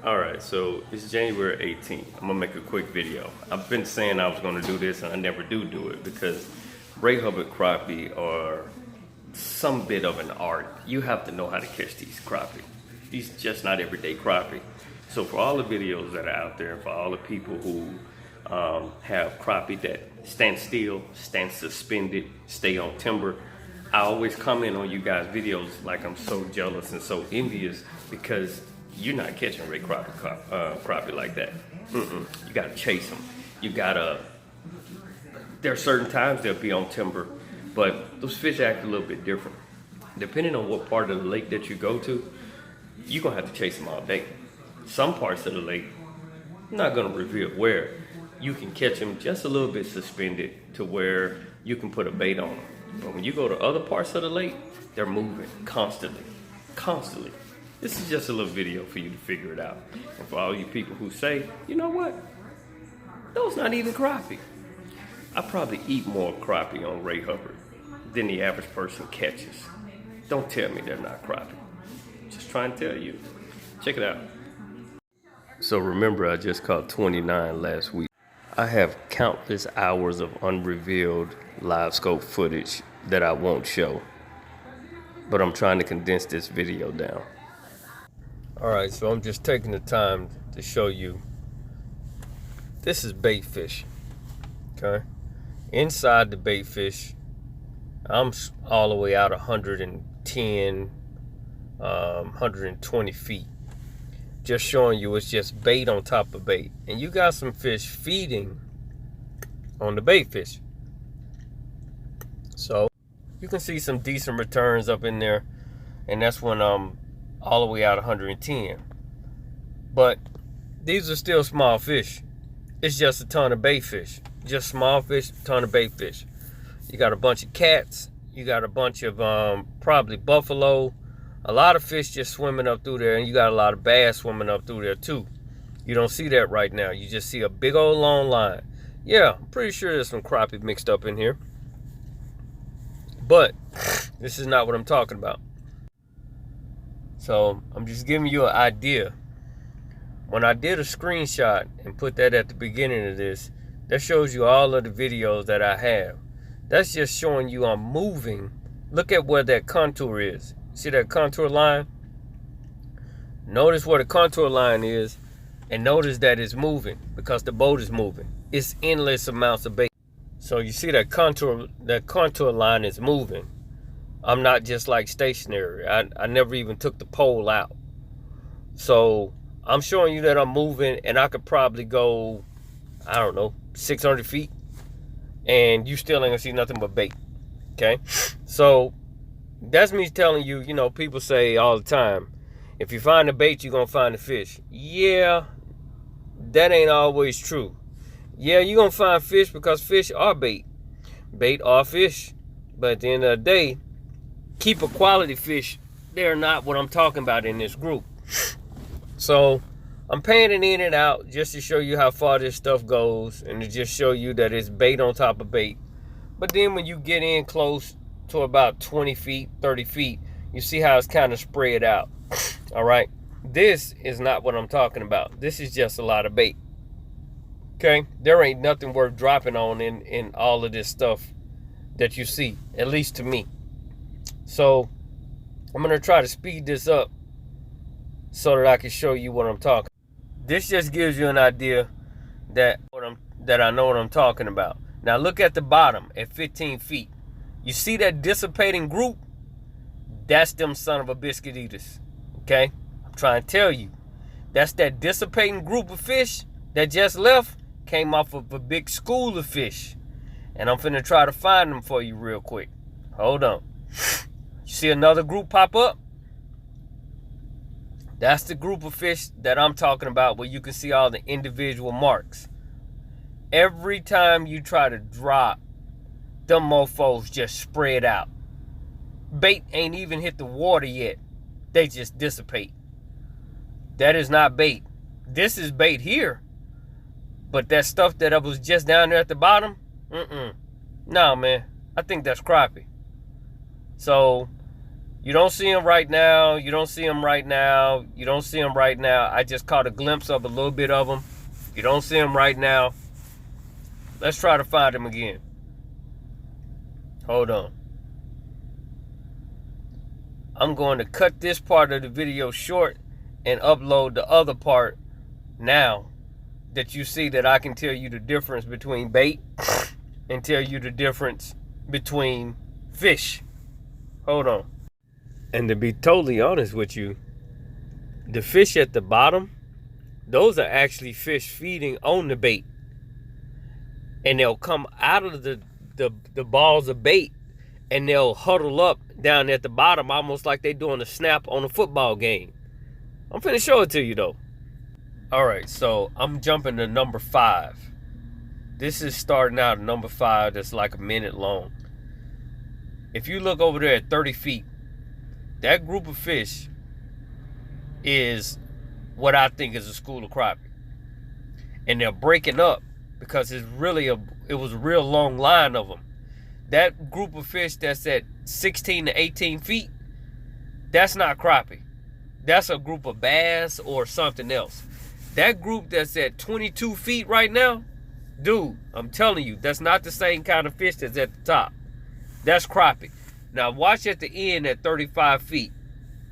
Alright, so it's January 18th. I'm gonna make a quick video. I've been saying I was gonna do this and I never do it because Pray Hubbard crappie are some bit of an art. You have to know how to catch these crappie. These just not everyday crappie. So for all the videos that are out there, for all the people who have crappie that stand still, stand suspended, stay on timber, I always comment on you guys' videos like I'm so jealous and so envious because you're not catching red crappie like that. You gotta chase them. You gotta, there are certain times they'll be on timber, but those fish act a little bit different. Depending on what part of the lake that you go to, you're gonna have to chase them all day. Some parts of the lake, I'm not gonna reveal where, you can catch them just a little bit suspended to where you can put a bait on them. But when you go to other parts of the lake, they're moving constantly. This is just a little video for you to figure it out. And for all you people who say, you know what? Those not even crappie. I probably eat more crappie on Pray Hubbard than the average person catches. Don't tell me they're not crappie. Just trying to tell you. Check it out. So remember, I just caught 29 last week. I have countless hours of unrevealed live scope footage that I won't show, but I'm trying to condense this video down. Alright, so I'm just taking the time to show you. This is bait fish, okay? Inside the bait fish, I'm all the way out 110, 120 feet. Just showing you it's just bait on top of bait. And you got some fish feeding on the bait fish. So you can see some decent returns up in there. And that's when I'm all the way out 110. But these are still small fish. It's just a ton of bait fish. Just small fish, ton of bait fish. You got a bunch of cats. You got a bunch of probably buffalo. A lot of fish just swimming up through there, and you got a lot of bass swimming up through there too. You don't see that right now. You just see a big old long line. Yeah, I'm pretty sure there's some crappie mixed up in here. But this is not what I'm talking about. So I'm just giving you an idea. When I did a screenshot and put that at the beginning of this, that shows you all of the videos that I have. That's just showing you I'm moving. Look at where that contour is. See that contour line? Notice where the contour line is and notice that it's moving because the boat is moving. It's endless amounts of bait. So you see that contour line is moving. I'm not just like stationary. I never even took the pole out. So I'm showing you that I'm moving and I could probably go, I don't know, 600 feet and you still ain't gonna see nothing but bait. Okay? So that's me telling you, you know, people say all the time, if you find the bait, you're going to find the fish. Yeah, that ain't always true. Yeah, you're going to find fish because fish are bait. Bait are fish. But at the end of the day, keep a quality fish. They're not what I'm talking about in this group. So I'm painting in and out just to show you how far this stuff goes and to just show you that it's bait on top of bait. But then when you get in close to about 20 feet, 30 feet, you see how it's kind of spread out. All right, this is not what I'm talking about. This is just a lot of bait. Okay, there ain't nothing worth dropping on in all of this stuff that you see, at least to me. So I'm gonna try to speed this up so that I can show you what I'm talking. This just gives you an idea that I know what I'm talking about. Now look at the bottom at 15 feet. You see that dissipating group? That's them son of a biscuit eaters. Okay? I'm trying to tell you. That's that dissipating group of fish that just left, came off of a big school of fish. And I'm finna try to find them for you real quick. Hold on. You see another group pop up? That's the group of fish that I'm talking about where you can see all the individual marks. Every time you try to drop, them mofos just spread out. Bait ain't even hit the water yet. They just dissipate. That is not bait. This is bait here. But that stuff that was just down there at the bottom, no, man. I think that's crappie. So You don't see them right now. You don't see them right now. You don't see them right now. I just caught a glimpse of a little bit of them. You don't see them right now. Let's try to find them again. Hold on. I'm going to cut this part of the video short and upload the other part now that you see that I can tell you the difference between bait and tell you the difference between fish. Hold on. And to be totally honest with you, the fish at the bottom, those are actually fish feeding on the bait. And they'll come out of the balls of bait and they'll huddle up down at the bottom almost like they're doing a snap on a football game. I'm finna show it to you though. All right, so I'm jumping to number 5. This is starting out at number 5 that's like a minute long. If you look over there at 30 feet, that group of fish is what I think is a school of crappie. And they're breaking up because it was a real long line of them. That group of fish that's at 16 to 18 feet, that's not crappie. That's a group of bass or something else. That group that's at 22 feet right now, dude, I'm telling you, that's not the same kind of fish that's at the top. That's crappie. Now watch at the end at 35 feet.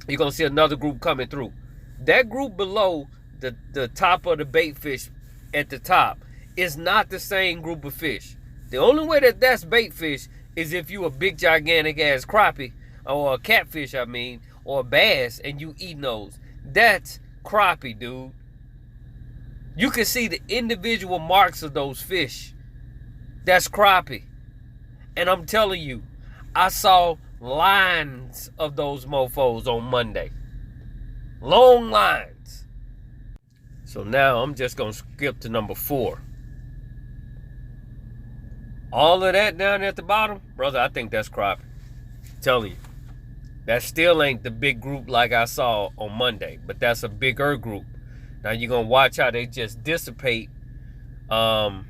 You're going to see another group coming through. That group below the top of the bait fish at the top is not the same group of fish. The only way that that's bait fish is if you a big gigantic ass crappie, or a catfish I mean, or a bass, and you eating those. That's crappie, dude. You can see the individual marks of those fish. That's crappie. And I'm telling you, I saw lines of those mofos on Monday. Long lines. So now I'm just going to skip to number 4. All of that down at the bottom, brother, I think that's crappie. I'm telling you. That still ain't the big group like I saw on Monday, but that's a bigger group. Now you're going to watch how they just dissipate. I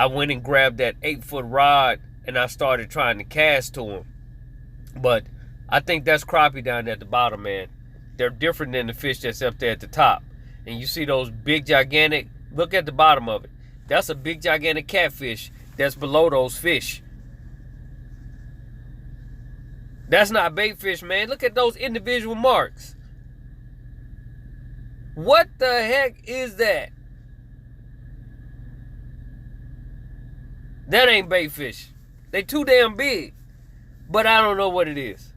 went and grabbed that 8-foot rod and I started trying to cast to them. But I think that's crappie down at the bottom, man. They're different than the fish that's up there at the top. And you see those big, gigantic, look at the bottom of it. That's a big, gigantic catfish that's below those fish. That's not bait fish, man. Look at those individual marks. What the heck is that? That ain't bait fish. They too damn big. But I don't know what it is.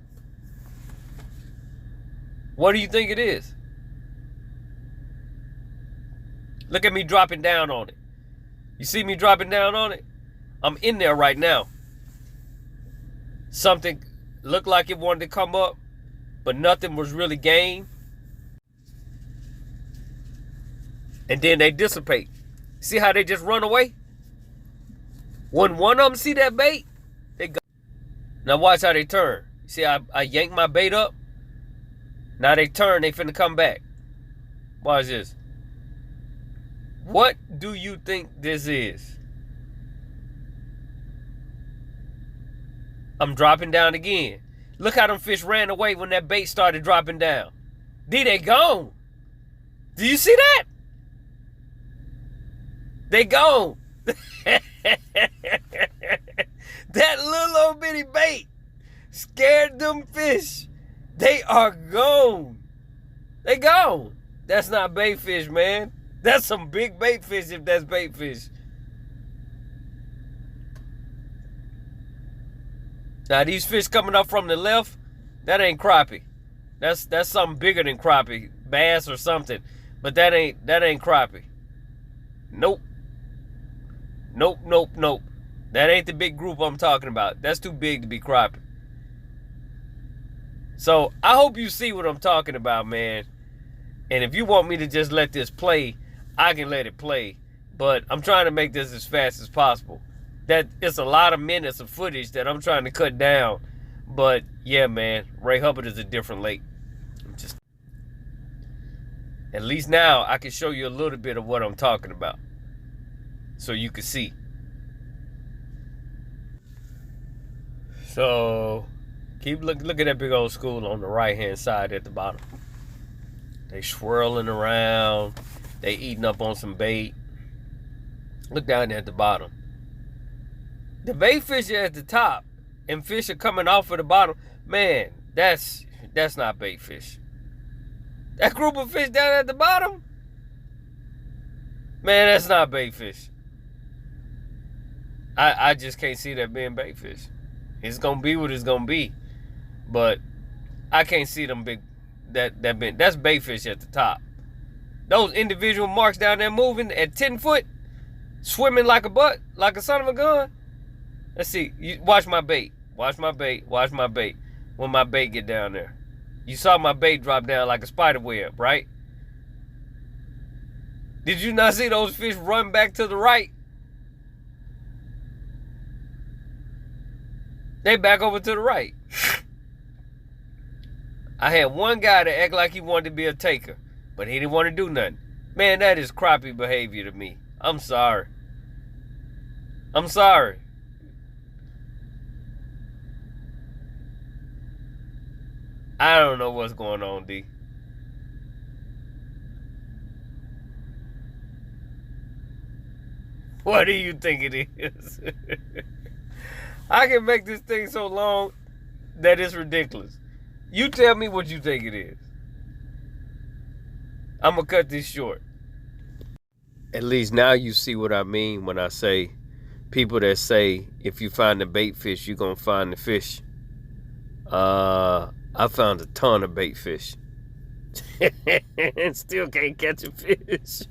What do you think it is? Look at me dropping down on it. You see me dropping down on it? I'm in there right now. Something looked like it wanted to come up, but nothing was really game. And then they dissipate. See how they just run away? When one of them see that bait, they go. Now watch how they turn. See, I yank my bait up. Now they turn, they finna come back. Watch this. What do you think this is? I'm dropping down again. Look how them fish ran away when that bait started dropping down. They gone. Do you see that? They gone. That little old bitty bait scared them fish. They are gone. They gone. That's not bait fish, man. That's some big bait fish if that's bait fish. Now these fish coming up from the left, that ain't crappie. That's something bigger than crappie, bass or something. But that ain't crappie. Nope. Nope, nope, nope. That ain't the big group I'm talking about. That's too big to be crappie. So I hope you see what I'm talking about, man. And if you want me to just let this play, I can let it play. But I'm trying to make this as fast as possible. That it's a lot of minutes of footage that I'm trying to cut down. But yeah, man, Pray Hubbard is a different lake. At least now I can show you a little bit of what I'm talking about, so you can see. So Keep look at that big old school on the right-hand side at the bottom. They swirling around. They eating up on some bait. Look down there at the bottom. The bait fish are at the top, and fish are coming off of the bottom. Man, that's not bait fish. That group of fish down at the bottom, man, that's not bait fish. I just can't see that being bait fish. It's gonna be what it's gonna be, but I can't see them big. That's bait fish at the top. Those individual marks down there moving at 10 foot, swimming like a son of a gun. Let's see. You watch my bait. Watch my bait. Watch my bait. When my bait get down there, you saw my bait drop down like a spider web, right? Did you not see those fish run back to the right? They back over to the right. I had one guy that act like he wanted to be a taker, but he didn't want to do nothing. Man, that is crappie behavior to me. I'm sorry. I'm sorry. I don't know what's going on, D. What do you think it is? I can make this thing so long that it's ridiculous. You tell me what you think it is. I'm going to cut this short. At least now you see what I mean when I say people that say if you find the bait fish, you're going to find the fish. I found a ton of bait fish. And still can't catch a fish.